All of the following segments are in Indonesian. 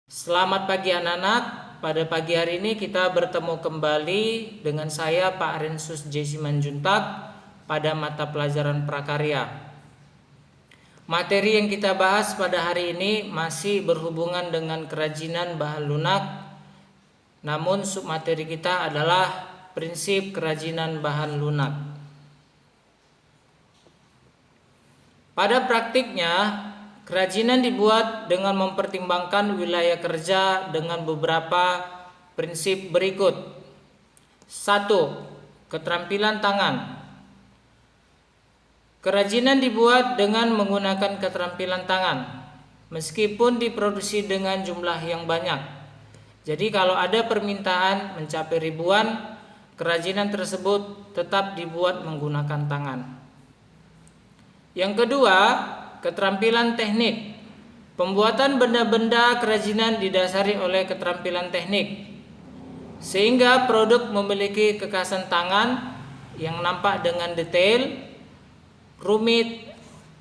Selamat pagi anak-anak. Pada pagi hari ini kita bertemu kembali dengan saya Pak Rensus J. Simanjuntak pada mata pelajaran prakarya. Materi yang kita bahas pada hari ini masih berhubungan dengan kerajinan bahan lunak. Namun submateri kita adalah prinsip kerajinan bahan lunak. Pada praktiknya, kerajinan dibuat dengan mempertimbangkan wilayah kerja dengan beberapa prinsip berikut. 1. Keterampilan tangan. Kerajinan dibuat dengan menggunakan keterampilan tangan, meskipun diproduksi dengan jumlah yang banyak. Jadi kalau ada permintaan mencapai ribuan, kerajinan tersebut tetap dibuat menggunakan tangan. Yang kedua, keterampilan teknik. Pembuatan benda-benda kerajinan didasari oleh keterampilan teknik, sehingga produk memiliki kekhasan tangan yang nampak dengan detail, rumit,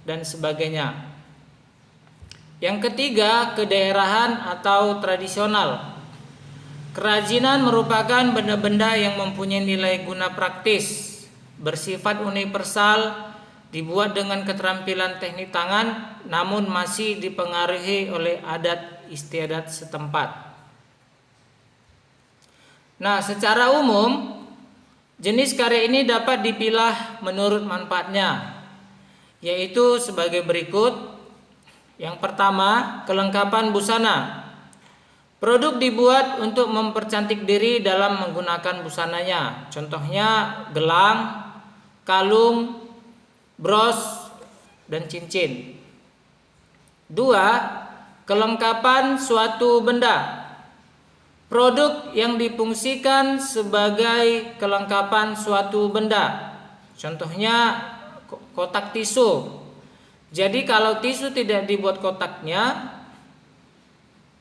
dan sebagainya. Yang ketiga, kedaerahan atau tradisional. Kerajinan merupakan benda-benda yang mempunyai nilai guna praktis, bersifat universal, dibuat dengan keterampilan teknik tangan, namun masih dipengaruhi oleh adat istiadat setempat. Nah, secara umum jenis karya ini dapat dipilah menurut manfaatnya, yaitu sebagai berikut. Yang pertama, kelengkapan busana. Produk dibuat untuk mempercantik diri dalam menggunakan busananya. Contohnya gelang, kalung, bros, dan cincin. 2. Kelengkapan suatu benda. Produk yang difungsikan sebagai kelengkapan suatu benda. Contohnya kotak tisu. Jadi kalau tisu tidak dibuat kotaknya,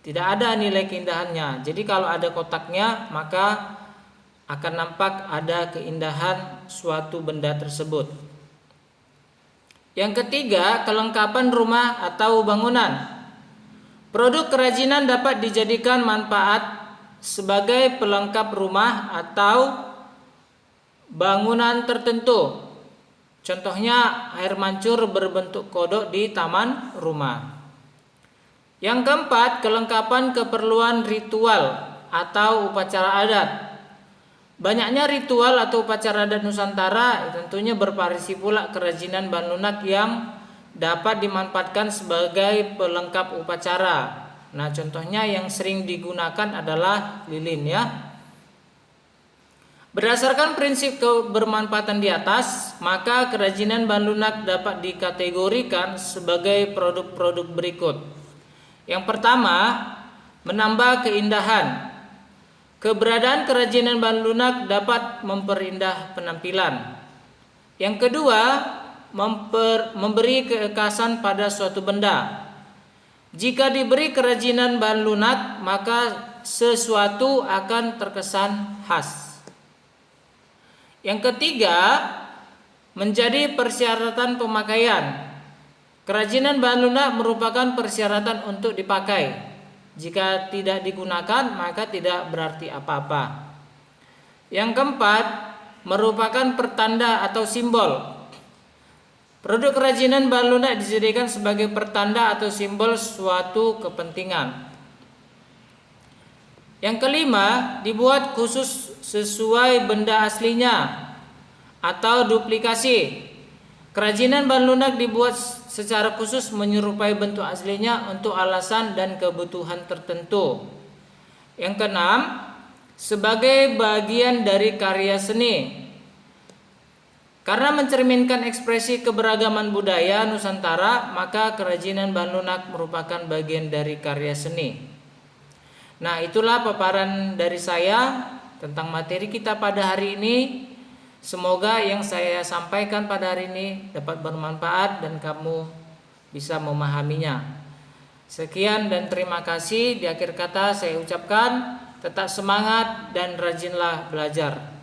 tidak ada nilai keindahannya. Jadi kalau ada kotaknya, maka akan nampak ada keindahan suatu benda tersebut. Yang ketiga, kelengkapan rumah atau bangunan. Produk kerajinan dapat dijadikan manfaat sebagai pelengkap rumah atau bangunan tertentu. Contohnya air mancur berbentuk kodok di taman rumah. Yang keempat, kelengkapan keperluan ritual atau upacara adat. Banyaknya ritual atau upacara adat Nusantara tentunya bervariasi pula kerajinan bahan lunak yang dapat dimanfaatkan sebagai pelengkap upacara. Nah, contohnya yang sering digunakan adalah lilin ya. Berdasarkan prinsip kebermanfaatan di atas, maka kerajinan bahan lunak dapat dikategorikan sebagai produk-produk berikut. Yang pertama, menambah keindahan. Keberadaan kerajinan bahan lunak dapat memperindah penampilan. Yang kedua, memberi kekhasan pada suatu benda. Jika diberi kerajinan bahan lunak, maka sesuatu akan terkesan khas. Yang ketiga, menjadi persyaratan pemakaian. Kerajinan bahan lunak merupakan persyaratan untuk dipakai. Jika tidak digunakan, maka tidak berarti apa-apa. Yang keempat, merupakan pertanda atau simbol. Produk kerajinan bahan lunak dijadikan sebagai pertanda atau simbol suatu kepentingan. Yang kelima, dibuat khusus sesuai benda aslinya atau duplikasi. Kerajinan bahan lunak dibuat secara khusus menyerupai bentuk aslinya untuk alasan dan kebutuhan tertentu. Yang keenam, sebagai bagian dari karya seni. Karena mencerminkan ekspresi keberagaman budaya Nusantara, maka kerajinan bahan lunak merupakan bagian dari karya seni. Nah, itulah paparan dari saya tentang materi kita pada hari ini. Semoga yang saya sampaikan pada hari ini dapat bermanfaat dan kamu bisa memahaminya. Sekian dan terima kasih. Di akhir kata saya ucapkan tetap semangat dan rajinlah belajar.